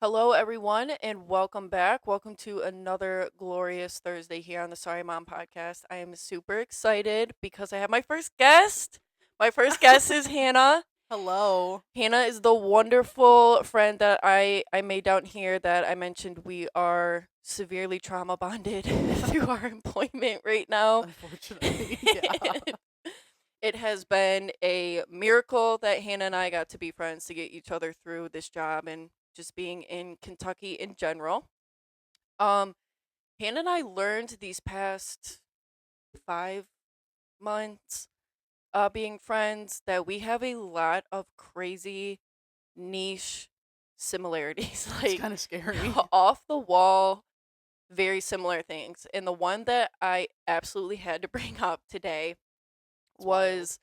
Hello, everyone, and welcome back. Welcome to another glorious Thursday here on the Sorry Mom podcast. I am super excited because I have my first guest. My first guest is Hannah. Hello. Hannah is the wonderful friend that I made down here that I mentioned we are severely trauma bonded through our employment right now. Unfortunately, yeah. It has been a miracle that Hannah and I got to be friends to get each other through this job and just being in Kentucky in general. Um, Hannah and I learned these past 5 months, being friends, that we have a lot of crazy niche similarities, It's like kind of scary. off the wall, very similar things. And the one that I absolutely had to bring up today It's wild. was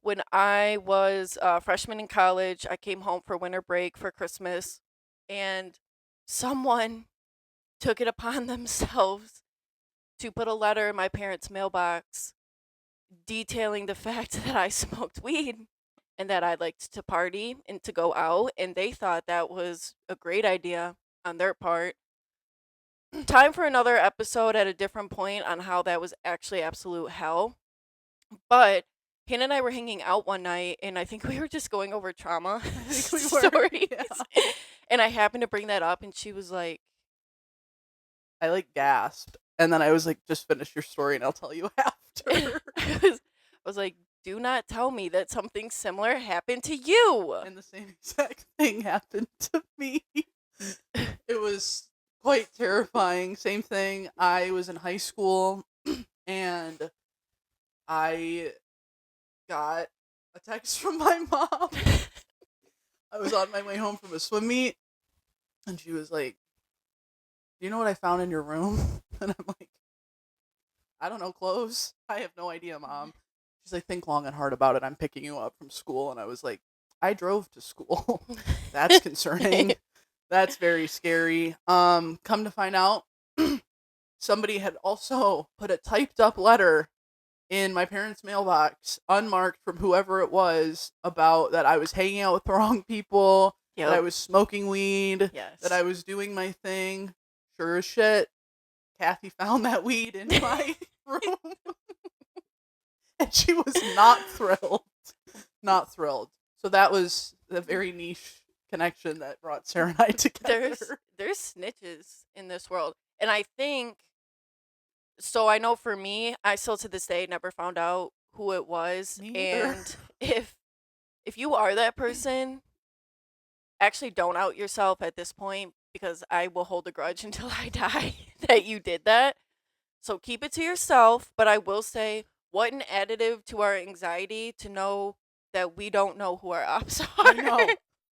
when I was a freshman in college. I came home for winter break for Christmas, and someone took it upon themselves to put a letter in my parents' mailbox detailing the fact that I smoked weed and that I liked to party and to go out, and they thought that was a great idea on their part. Time for another episode at a different point on how that was actually absolute hell. But Hannah and I were hanging out one night, and I think we were just going over trauma I think we were. stories. Yeah. And I happened to bring that up, and she was like, I gasped. And then I was like, just finish your story and I'll tell you after. I was like, do not tell me that something similar happened to you. And the same exact thing happened to me. It was quite terrifying. Same thing. I was in high school and I got a text from my mom. I was on my way home from a swim meet and she was like, "Do you know what I found in your room?" And I'm like, "I don't know, clothes. I have no idea, Mom." She's like, "Think long and hard about it. I'm picking you up from school." And I was like, "I drove to school." That's concerning. That's very scary. Come to find out, somebody had also put a typed up letter in my parents' mailbox, unmarked from whoever it was, about that I was hanging out with the wrong people, that I Yep. was smoking weed, that I Yes. was doing my thing. Sure as shit, Kathy found that weed in my room, and she was not thrilled. Not thrilled. So that was a very niche connection that brought Sarah and I There's together. there's snitches in this world. And I think so. I know for me, I still to this day never found out who it was. Me either. And if you are that person, actually don't out yourself at this point, because I will hold a grudge until I die that you did that. So keep it to yourself, but I will say, what an additive to our anxiety to know that we don't know who our ops I are. know.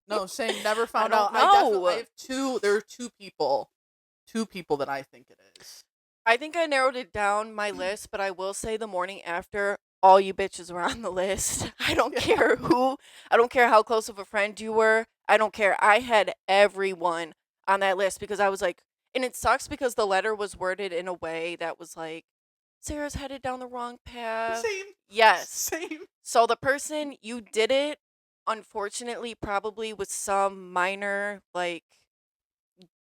No, same. Never I found don't out. I know. have two. There are two people that I think it is. I think I narrowed it down my list, but I will say the morning after, all you bitches were on the list. I don't Yeah. care who, I don't care how close of a friend you were. I don't care. I had everyone on that list because I was like, and it sucks because the letter was worded in a way that was like, Sarah's headed down the wrong path. Same. Yes. Same. So the person you did it, unfortunately, probably with some minor like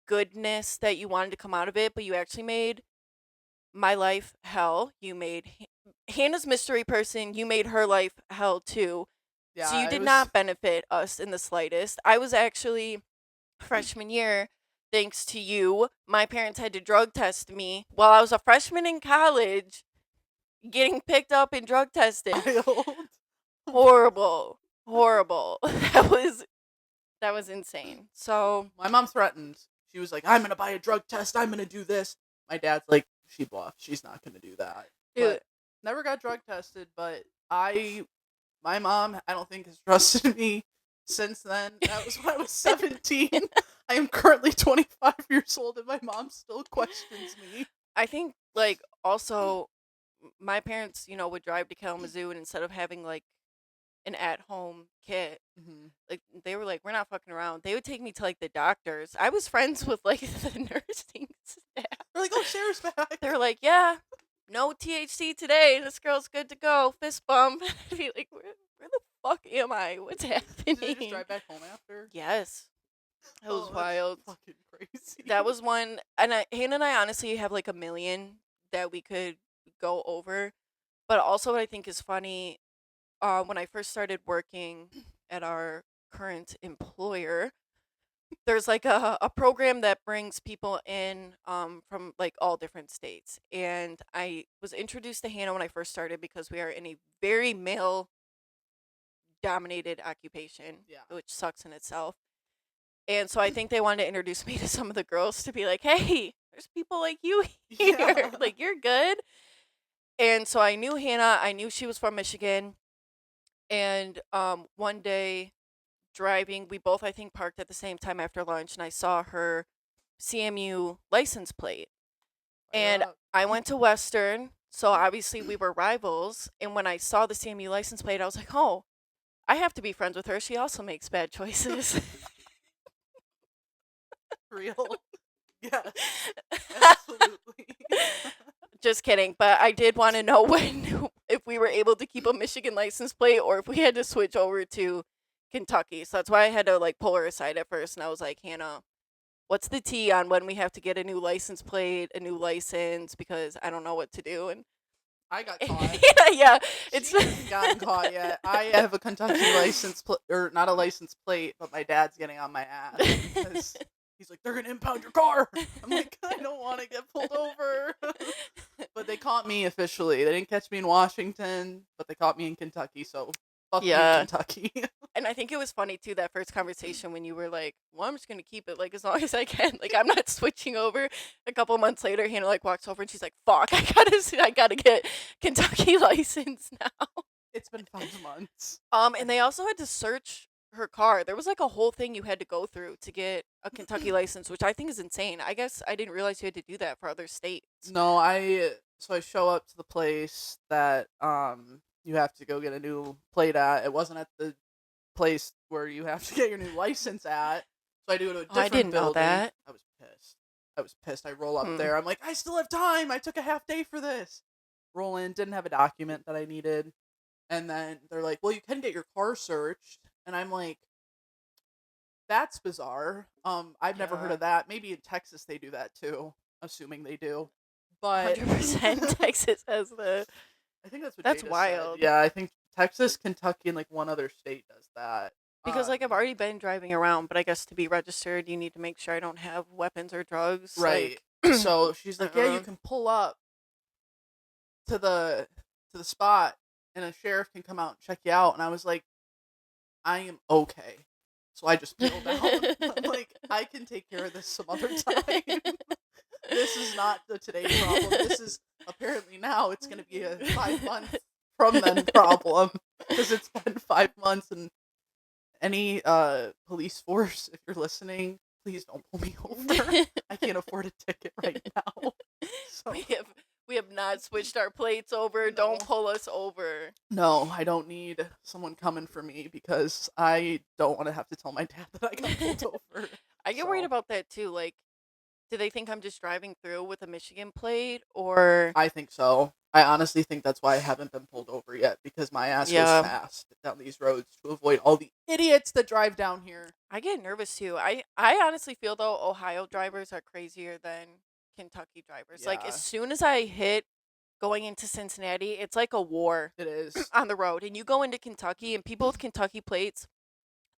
goodness that you wanted to come out of it, but you actually made my life hell. You made Hannah's mystery person, you made her life hell too. So you Yeah, it did was. not benefit us in the slightest. I was actually freshman year, thanks to you. My parents had to drug test me while I was a freshman in college, getting picked up and drug tested. Wild. Horrible. Horrible. That was insane. So, My mom threatened. She was like, "I'm gonna buy a drug test. I'm gonna do this." My dad's like, "She bluffed. She's not gonna do that." dude, But never got drug tested. But my mom, I don't think has trusted me since then. That was when I was 17. I am currently 25 years old, and my mom still questions me. I think like also my parents, would drive to Kalamazoo, and instead of having like an at-home kit, Mm-hmm. like they were like, we're not fucking around. They would take me to like the doctors. I was friends with like the nursing staff. We're like, "Oh, Sarah's back." They were like, yeah, no THC today. This girl's good to go. Fist bump. I'd be like, where the fuck am I? What's Did they just happening? drive back home after? Yes. It was Oh, that's wild. fucking That crazy. was one, and Hannah and I honestly have like a million that we could go over. But also, what I think is funny, when I first started working at our current employer, there's like a program that brings people in from like all different states. And I was introduced to Hannah when I first started because we are in a very male dominated occupation, Yeah. which sucks in itself. And so I think they wanted to introduce me to some of the girls to be like, hey, there's people like you here. Yeah. Like, you're good. And so I knew Hannah. I knew she was from Michigan. And one day driving, we both, I think, parked at the same time after lunch. And I saw her CMU license plate. Fire And up. I went to Western. So obviously we were rivals. And when I saw the CMU license plate, I was like, oh, I have to be friends with her. She also makes bad choices. Real. Yes. Absolutely. Just kidding. But I did want to know when if we were able to keep a Michigan license plate or if we had to switch over to Kentucky. So that's why I had to like pull her aside at first and I was like, Hannah, what's the T on when we have to get a new license plate, a new license because I don't know what to do and I got caught. yeah, it's She hasn't gotten caught yet. I have a Kentucky license or not a license plate, but my dad's getting on my ass because he's like, they're gonna impound your car. I'm like, I don't want to get pulled over. But they caught me officially. They didn't catch me in Washington, but they caught me in Kentucky. So fuck you, yeah. Kentucky. And I think it was funny too that first conversation when you were like, "Well, I'm just gonna keep it like as long as I can. Like I'm not switching over." A couple months later, Hannah like walks over and she's like, "Fuck, I gotta get Kentucky license now." It's been 5 months. And they also had to search her car. There was like a whole thing you had to go through to get a Kentucky license, which I think is insane. I guess I didn't realize you had to do that for other states. No, so I show up to the place that you have to go get a new plate at. It wasn't at the place where you have to get your new license at. So I do it to a Oh, I different didn't know building. that. I was pissed. I was pissed. I roll up Hmm. there. I'm like, I still have time. I took a half day for this. Roll in, didn't have a document that I needed. And then they're like, well, you can get your car searched. And I'm like, that's bizarre. I've never heard Yeah. of that. Maybe in Texas they do that too, assuming they do. But 100% Texas has the. I think that's what That's Jada said. wild. Yeah, I think Texas, Kentucky, and like one other state does that. Because like I've already been driving around, but I guess to be registered, you need to make sure I don't have weapons or drugs. Right. Like, So she's like, yeah, you can pull up to the spot, and a sheriff can come out and check you out. And I was like, I am okay. So I just peeled out. I'm like, I can take care of this some other time. This is not the today problem. This is apparently now it's going to be a 5 month from then problem because it's been 5 months. And any police force, if you're listening, please don't pull me over. I can't afford a ticket right now. So we have not switched our plates over. No. Don't pull us over. no, I don't need someone coming for me because I don't want to have to tell my dad that I got pulled over. I get worried about that too. Like, do they think I'm just driving through with a Michigan plate or I think so. I honestly think that's why I haven't been pulled over yet because my ass goes Yeah. fast down these roads to avoid all the idiots that drive down here. I get nervous too. I honestly feel though Ohio drivers are crazier than Kentucky drivers. Like Yeah. as soon as I hit going into Cincinnati, it's like a war It is. on the road. And you go into Kentucky and people with Kentucky plates,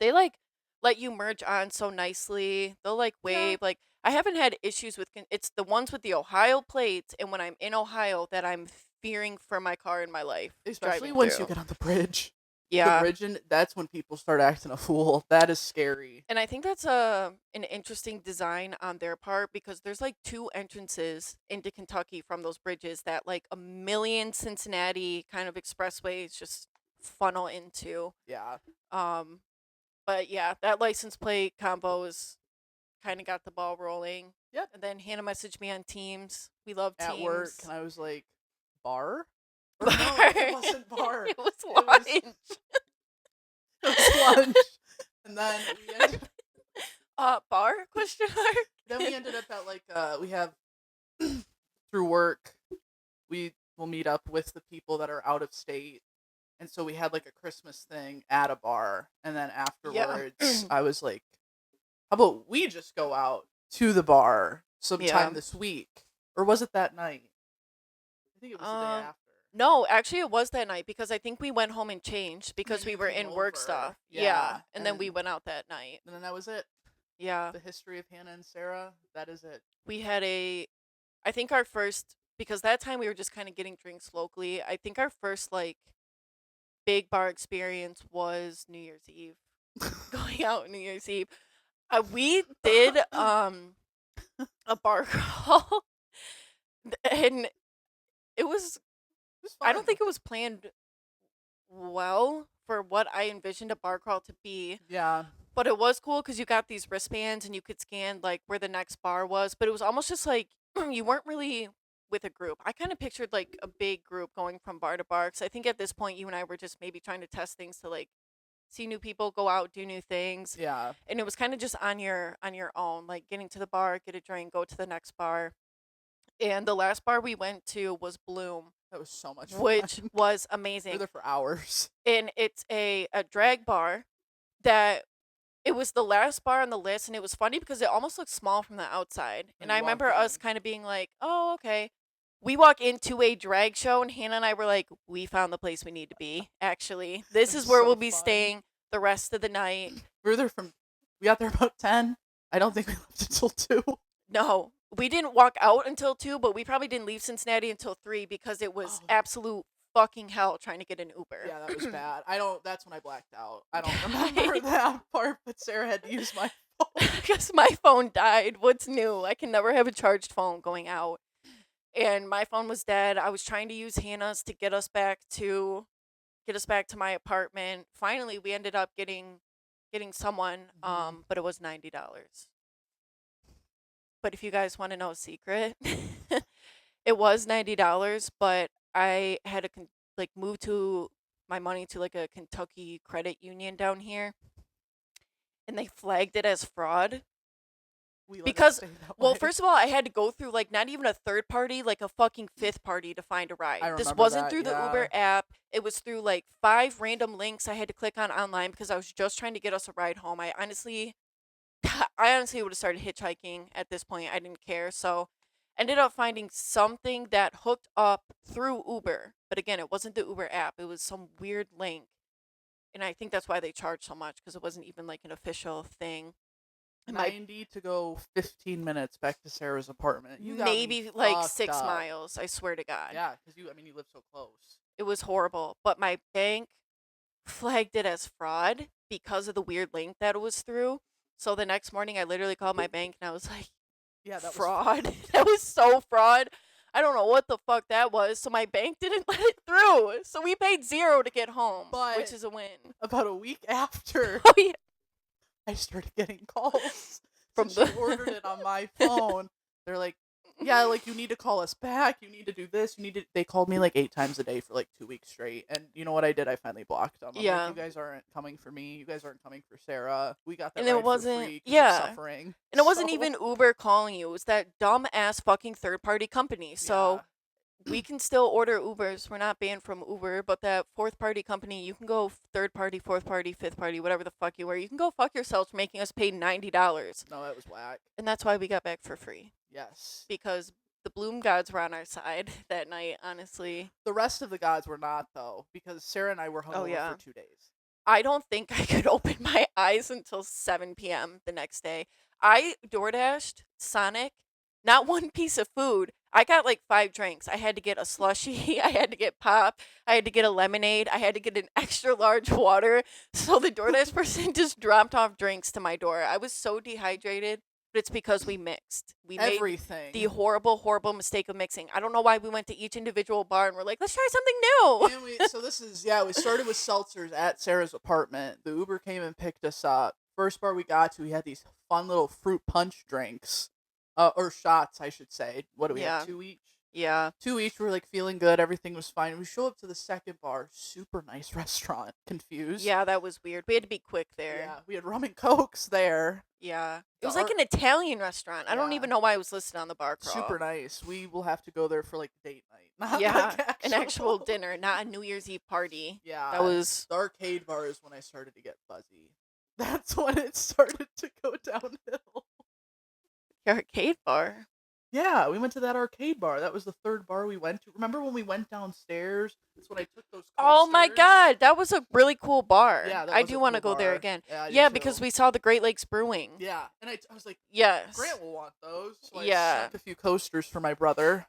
they like let you merge on so nicely. They'll like wave. Like I haven't had issues with it's the ones with the Ohio plates and when I'm in Ohio that I'm fearing for my car in my life. Especially driving once through. you get on the bridge. Yeah. The bridge, that's when people start acting a fool. That is scary. And I think that's an interesting design on their part because there's like two entrances into Kentucky from those bridges that like a million Cincinnati kind of expressways just funnel into. Yeah. Um, but yeah, that license plate combo is kind of got the ball rolling. Yep. And then Hannah messaged me on Teams. We love Teams. At work, and I was like, bar? Or Bar. no, it wasn't bar. It was was- lunch. It was lunch. And then we ended, Bar? Question mark. then we ended up at like we have through work we will meet up with the people that are out of state. And so we had like a Christmas thing at a bar, and then afterwards I was like, How about we just go out to the bar sometime Yeah. this week? Or was it that night? I think it was the day Um, after. no, actually, it was that night because I think we went home and changed And because then we you were came in work over. stuff. Yeah, Yeah. and then we went out that night. And then that was it. Yeah, The history of Hannah and Sarah. That is it. we had I think our first, because that time we were just kind of getting drinks locally. I think our first like big bar experience was New Year's Eve, going out New Year's Eve. We did a bar crawl, and it was. It was I don't fun. think it was planned well for what I envisioned a bar crawl to be. Yeah. But it was cool because you got these wristbands and you could scan like where the next bar was. But it was almost just like you weren't really with a group. I kind of pictured like a big group going from bar to bar. Because I think at this point you and I were just maybe trying to test things to like see new people, go out, do new things. Yeah. And it was kind of just on your own, like getting to the bar, get a drink, go to the next bar. And the last bar we went to was Bloom, That was so much fun. which was We were amazing. there for hours. And it's a drag bar that it was the last bar on the list, and it was funny because it almost looked small from the outside. When And you I walked remember us in. kind of being like, "Oh, okay." We walk into a drag show, and Hannah and I were like, "We found the place we need to be. Actually, this It is was where so we'll be fun. staying the rest of the night." We got there about 10. I don't think we left until 2. No, we didn't walk out until 2, but we probably didn't leave Cincinnati until 3 because it was Oh, absolute fucking hell trying to get an Uber. yeah, that was bad. That's when I blacked out. I don't I- remember that part, but Sarah had to use my phone. Because my phone died. What's new? I can never have a charged phone going out. And my phone was dead. I was trying to use Hannah's to get us back to my apartment. Finally, we ended up getting someone Mhm. but it was $90. But if you guys want to know a secret, it was $90, but I had to like move to my money to like a Kentucky credit union down here, and they flagged it as fraud. We let it Because, stay that well, way. first of all, I had to go through like not even a third party, like a fucking fifth party to find a ride. I This remember wasn't that, through the yeah. Uber app. It was through like 5 random links I had to click on online because I was just trying to get us a ride home. I honestly would have started hitchhiking at this point. I didn't care. So, ended up finding something that hooked up through Uber. But again, it wasn't the Uber app. It was some weird link. And I think that's why they charged so much because it wasn't even like an official thing. And my 90 to go 15 minutes back to Sarah's apartment. You got me maybe like fucked 6 up. miles, I swear to God. Yeah, because you live so close. It was horrible. But my bank flagged it as fraud because of the weird link that it was through. So the next morning, I literally called my bank and I was like, Yeah, that was fraud. That was so fraud. I don't know what the fuck that was. So my bank didn't let it through. So we paid 0 to get home, But- which is a win. about a week after. Oh yeah. I started getting calls From from the- she ordered it on my phone. They're like, yeah, like you need to call us back. You need to do this. They called me like 8 times a day for like 2 weeks straight. And you know what I did? I finally blocked them. I'm Yeah. like, you guys aren't coming for me. You guys aren't coming for Sarah. We got that And it ride wasn't- for free 'cause yeah. of suffering. And it wasn't So, even Uber calling you. It was that dumb ass fucking third party company. So we can still order Ubers. We're not banned from Uber, but that fourth party company, you can go third party, fourth party, fifth party, whatever the fuck you were. You can go fuck yourselves for making us pay $90. No, that was whack. And that's why we got back for free. Yes. Because the Bloom gods were on our side that night, honestly. The rest of the gods were not, though, because Sarah and I were hungover yeah. for 2 days. I don't think I could open my eyes until 7 p.m. the next day. I DoorDashed Sonic, not one piece of food. I got like 5 drinks. I had to get a slushie. I had to get pop. I had to get a lemonade. I had to get an extra large water. So the DoorDash person just dropped off drinks to my door. I was so dehydrated, but it's because we mixed. We made Everything. the horrible, horrible mistake of mixing. I don't know why we went to each individual bar and we're like, let's try something new. And we started with seltzers at Sarah's apartment. The Uber came and picked us up. First bar we got to, we had these fun little fruit punch drinks. Or shots, I should say. What do we Yeah. have? 2 each? Yeah. 2 each. We were like feeling good. Everything was fine. We show up to the second bar. Super nice restaurant. Confused. Yeah, that was weird. We had to be quick there. Yeah. We had rum and cokes there. Yeah. It The was like art- an Italian restaurant. I don't Yeah. even know why it was listed on the bar crawl. Super nice. We will have to go there for like date night. Not Yeah, like an actual dinner, not a New Year's Eve party. Yeah. That was The arcade bar is when I started to get fuzzy. That's when it started to go downhill. The arcade bar. Yeah, we went to that arcade bar. That was the third bar we went to. Remember when we went downstairs? That's when I took those Oh my coasters. god, that was a really cool bar. Yeah, that I was do a want to cool go there bar. again. Yeah, I do Yeah, because too. we saw the Great Lakes Brewing. Yeah, and I was like, Yes. Grant will want those. So I Yeah. snuck a few coasters for my brother.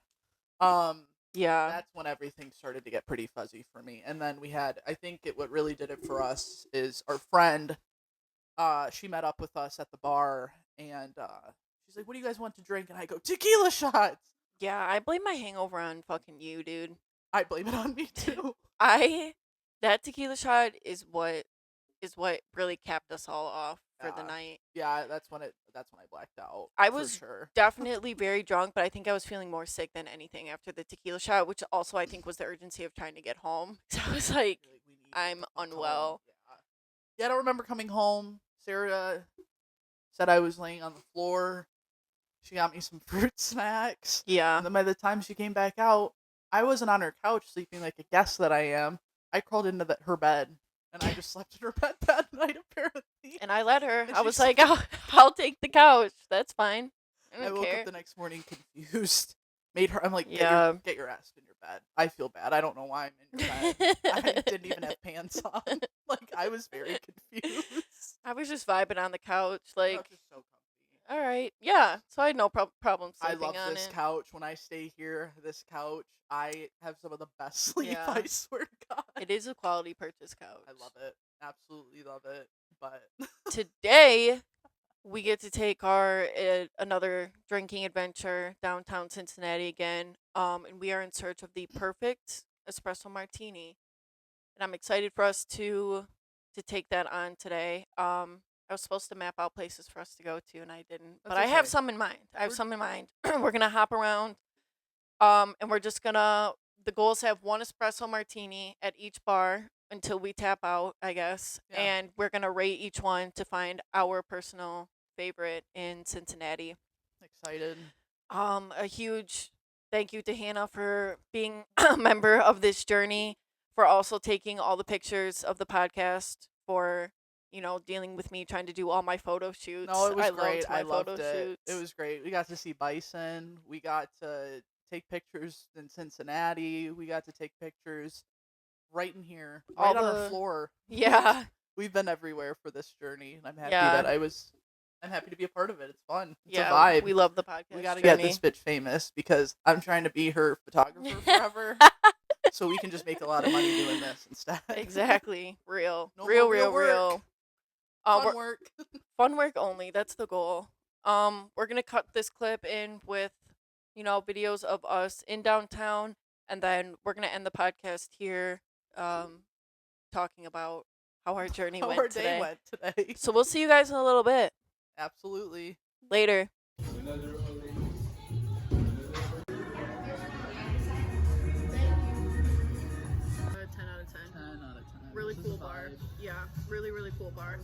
Um, Yeah. that's when everything started to get pretty fuzzy for me. And then we had, I think what really did it for us is our friend. She met up with us at the bar, and she's like, "What do you guys want to drink?" And I go, "Tequila shots." Yeah, I blame my hangover on fucking you, dude. I blame it on me too. That tequila shot is what really capped us all off for the Yeah. night. Yeah, that's when I blacked out. I for was sure. definitely very drunk, but I think I was feeling more sick than anything after the tequila shot, which also I think was the urgency of trying to get home. So I was like, You're like, "We need to I'm get the fuck unwell. home." Yeah, I don't remember coming home. Sarah said I was laying on the floor. She got me some fruit snacks. Yeah. And then by the time she came back out, I wasn't on her couch sleeping like a guest that I am. I crawled into her bed, and I just slept in her bed that night, apparently. And I let her. And I she was slept- like, I'll take the couch. That's fine. I I don't woke care. up the next morning confused. Made her. I'm like, Yeah. get your ass in your bed. I feel bad. I don't know why I'm in your bed. I didn't even have pants on. Like, I was very confused. I was just vibing on the couch, The like, couch is so comfy. all right, yeah. So I had no problem I sleeping love on this it. couch. When I stay here, this couch, I have some of the best sleep. Yeah. I swear to God. It is a quality purchase couch. I love it. Absolutely love it. But Today, we get to take our another drinking adventure downtown Cincinnati again. And we are in search of the perfect espresso martini, and I'm excited for us to take that on today. I was supposed to map out places for us to go to, and I didn't. But That's I have okay. some in mind. I have We're- some in mind. We're gonna hop around. And we're just gonna. The goal is to have one espresso martini at each bar until we tap out, I guess. Yeah. And we're gonna rate each one to find our personal favorite in Cincinnati. excited. A huge thank you to Hannah for being a member of this journey, for also taking all the pictures of the podcast, for dealing with me trying to do all my photo shoots. No, it was I great. loved my I loved photo it. shoots. It was great. We got to see bison. We got to take pictures in Cincinnati. We got to take pictures right in here, All right on our the- floor. Yeah. We've been everywhere for this journey, and I'm happy Yeah. that I'm happy to be a part of it. It's fun. It's Yeah, a vibe. we love the podcast. We got to journey. get this bitch famous because I'm trying to be her photographer forever. So we can just make a lot of money doing this instead. Exactly. Real. No real, more real real, work. real. Fun work. Fun work only. That's the goal. We're gonna cut this clip in with, videos of us in downtown, and then we're gonna end the podcast here, talking about how our journey How went our today. day went today. So we'll see you guys in a little bit. Absolutely. Later. 10 out of 10. 10 out of 10. Really This is cool a bar. vibe. Yeah, really, really cool bar.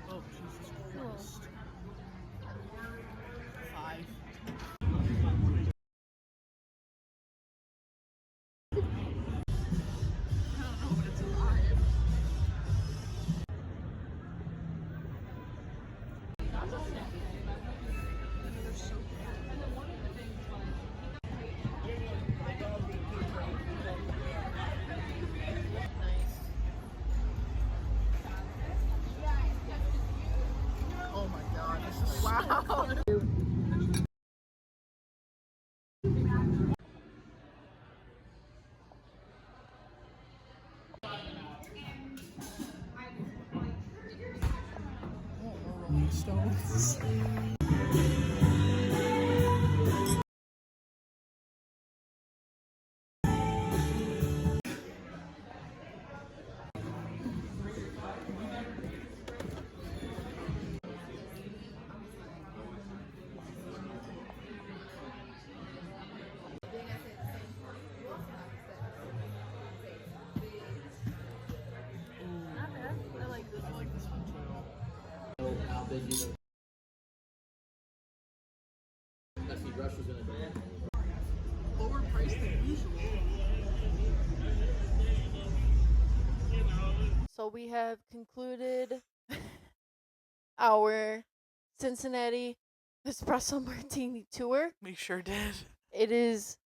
Oh, Jesus Christ. 5. Oh my God, this is wow. stones. Lower price than usual. So we have concluded our Cincinnati Espresso Martini tour. We sure did. It is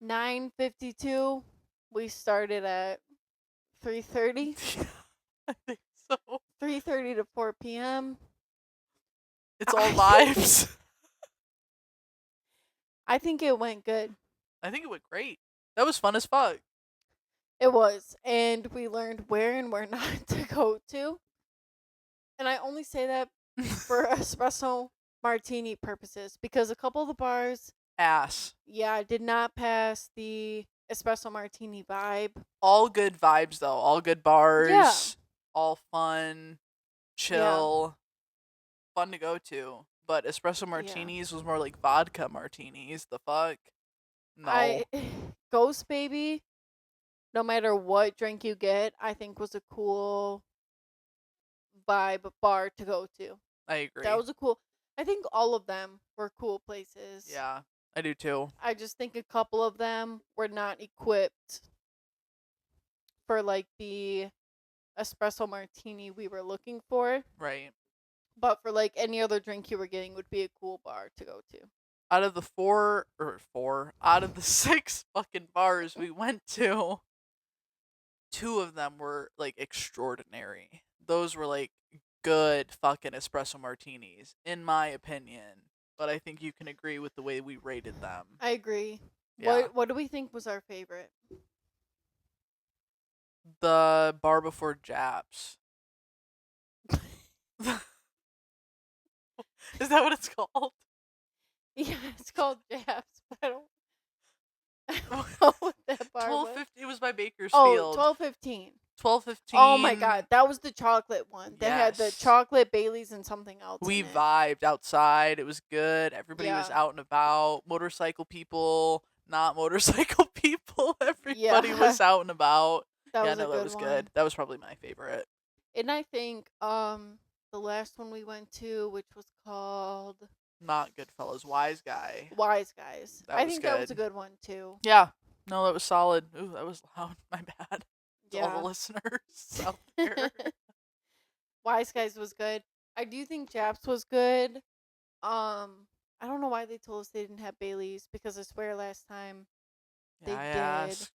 9:52. We started at 3:30. I think so. 3:30 to 4 p.m. It's all vibes. I think it went good. I think it went great. That was fun as fuck. It was. And we learned where and where not to go to. And I only say that for espresso martini purposes because a couple of the bars, Ass. yeah, did not pass the espresso martini vibe. All good vibes though. All good bars. Yeah. All fun. Chill. Fun to go to. But espresso martinis was more like vodka martinis. The fuck? No. Ghost Baby, no matter what drink you get, I think was a cool vibe bar to go to. I agree. That was a cool. I think all of them were cool places. Yeah, I do too. I just think a couple of them were not equipped for like the espresso martini we were looking for. Right. But for like any other drink you were getting would be a cool bar to go to. Out of the out of the 6 fucking bars we went to, 2 of them were like extraordinary. Those were like good fucking espresso martinis, in my opinion. But I think you can agree with the way we rated them. I agree. Yeah. What do we think was our favorite? The bar before Japs. Is that what it's called? Yeah, it's called Japs, but I don't know what that bar 12:50. was. It was by Bakersfield. Oh, 12:15. 12:15. Oh my god, that was the chocolate one. They had the Yes. chocolate Baileys and something else. We in it. vibed outside. It was good. Everybody was Yeah. out and about. Motorcycle people, not motorcycle people. Everybody Yeah. was out and about. That Yeah, was a no, good that was one. good. That was probably my favorite. And I think the last one we went to, which was called Not Goodfellas. Wise Guy. Wise Guys. That I was think that was a good. good one too. Yeah. No, that was solid. Ooh, that was loud. My bad. To all Yeah. the listeners out there. Wise Guys was good. I do think Japs was good. I don't know why they told us they didn't have Baileys because I swear last time they Yeah, I did. asked.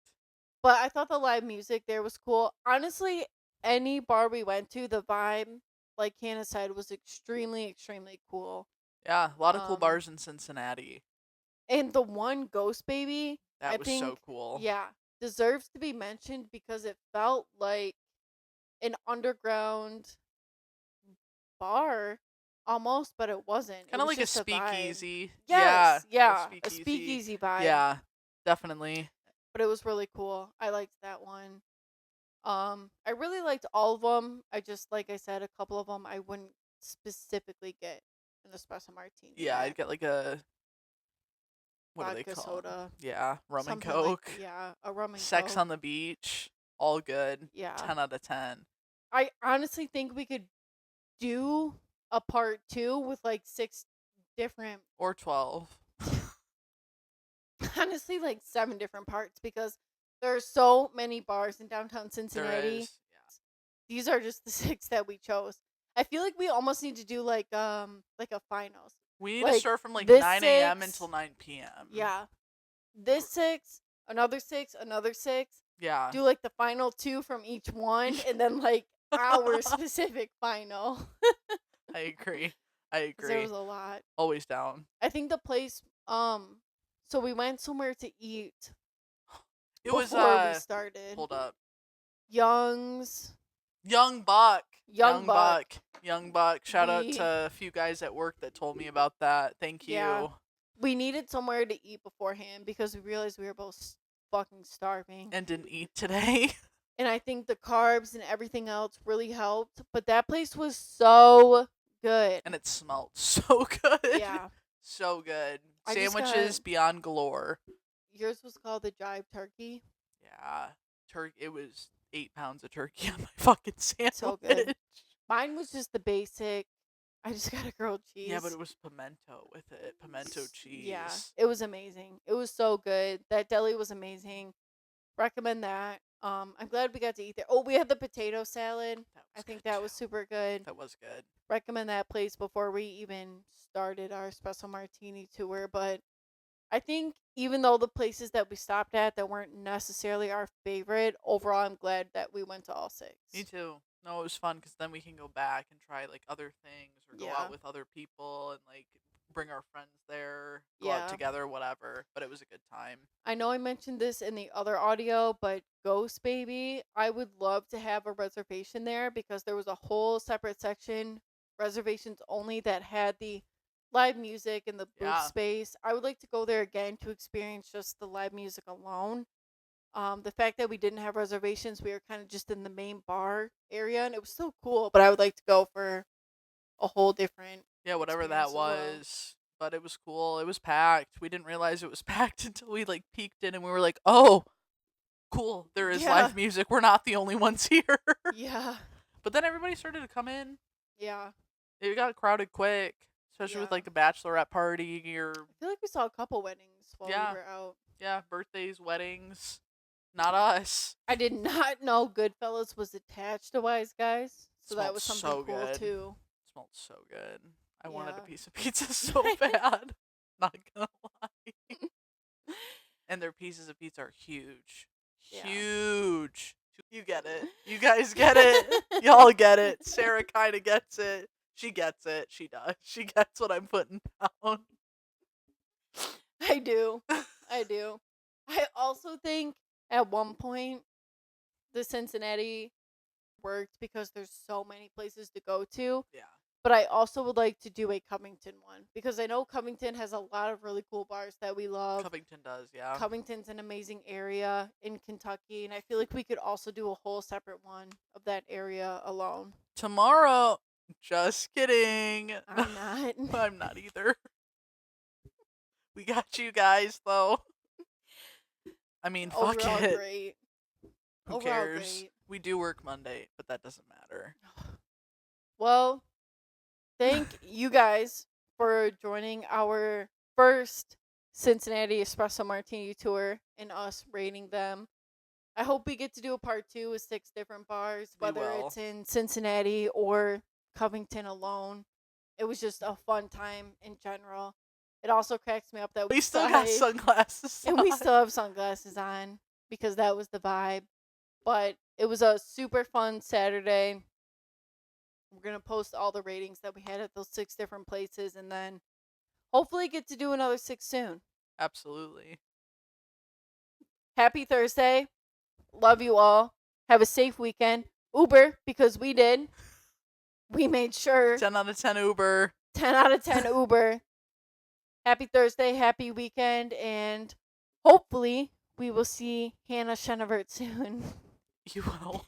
But I thought the live music there was cool. Honestly, any bar we went to, the vibe, like Hannah said, was extremely, extremely cool. Yeah, a lot of cool Um, bars in Cincinnati. And the one Ghost Baby, That I was think, so cool. yeah, deserves to be mentioned because it felt like an underground bar almost, but it wasn't. Kind It of was like a just vibe. speakeasy. Yes, yeah, a a speakeasy vibe. Yeah, definitely. But it was really cool. I liked that one. I really liked all of them. I just, like I said, a couple of them I wouldn't specifically get an espresso martini. Yeah, at. I'd get like a what Vodka do they call 'em? soda. Yeah, rum and Something coke. Like, yeah, a rum and Sex coke. on the beach, all good. Yeah. 10 out of 10. I honestly think we could do a part 2 with like 6 different, Or 12. honestly, like 7 different parts because there are so many bars in downtown There Cincinnati. is. Yeah. These are just the 6 that we chose. I feel like we almost need to do like a finals. We need to Like, start from like this 9 a.m. 6 until 9 p.m. Yeah. This 6, another 6, another 6. Yeah. Do like the final 2 from each one and then like our specific final. I agree. I 'Cause there agree. was a lot. Always down. I think the place so we went somewhere to eat It was before we started. hold up. Young's. Young Buck. Young Buck. Young Buck. Shout out We- to a few guys at work that told me about that. Thank Yeah. you. We needed somewhere to eat beforehand because we realized we were both fucking starving. And didn't eat today. And I think the carbs and everything else really helped. But that place was so good. And it smelled so good. Yeah. So good. I just Sandwiches got- beyond galore. Yours was called the Jive Turkey. Yeah. It was 8 pounds of turkey on my fucking sandwich. So good. Mine was just the basic. I just got a grilled cheese. Yeah, but it was pimento with it. Pimento cheese. Yeah, it was amazing. It was so good. That deli was amazing. Recommend that. I'm glad we got to eat there. Oh, we had the potato salad. I think that was super good. That was good. Recommend that place before we even started our Espresso Martini tour. But I think even though the places that we stopped at that weren't necessarily our favorite, overall, I'm glad that we went to all 6. Me too. No, it was fun because then we can go back and try like other things or go Yeah. out with other people and like bring our friends there, go Yeah. out together, whatever. But it was a good time. I know I mentioned this in the other audio, but Ghost Baby, I would love to have a reservation there because there was a whole separate section, reservations only, that had the live music and the booth Yeah. space. I would like to go there again to experience just the live music alone. The fact that we didn't have reservations, we were kind of just in the main bar area, and it was still cool, but I would like to go for a whole different. Yeah, whatever Experience that as well. was. But it was cool. It was packed. We didn't realize it was packed until we like peeked in and we were like, oh, cool. There is Yeah. live music. We're not the only ones here. Yeah. But then everybody started to come in. Yeah. It got crowded quick, especially with Yeah. like the bachelorette party or I feel like we saw a couple weddings while Yeah. we were out. yeah, birthdays, weddings. Not us. I did not know Goodfellas was attached to Wise Guys, so that Smelled was something so cool good. too. Smelled so good. I wanted a Yeah. piece of pizza so bad. Not gonna lie. And their pieces of pizza are huge. Yeah. Huge. You get it. You guys get it. Y'all get it. Sarah kind of gets it. She gets it. She does. She gets what I'm putting down. I do. I do. I also think at one point the Cincinnati worked because there's so many places to go to. Yeah. But I also would like to do a Covington one because I know Covington has a lot of really cool bars that we love. Covington does, yeah. Covington's an amazing area in Kentucky, and I feel like we could also do a whole separate one of that area alone. Tomorrow. Just kidding. I'm not. I'm not either. We got you guys, though. I mean, fuck Overall it. great. Who Overall cares? great. We do work Monday, but that doesn't matter. Well, thank you guys for joining our first Cincinnati Espresso Martini tour and us rating them. I hope we get to do a part 2 with 6 different bars, We whether will. it's in Cincinnati or Covington alone. It was just a fun time in general. It also cracks me up that We still got tried- sunglasses. and we on. still have sunglasses on because that was the vibe. But it was a super fun Saturday. We're going to post all the ratings that we had at those 6 different places and then hopefully get to do another 6 soon. Absolutely. Happy Thursday. Love you all. Have a safe weekend. Uber, because we did. We made sure. 10 out of 10 Uber. 10 out of 10 Uber. Happy Thursday, happy weekend, and hopefully we will see Hannah Shenevert soon. You will.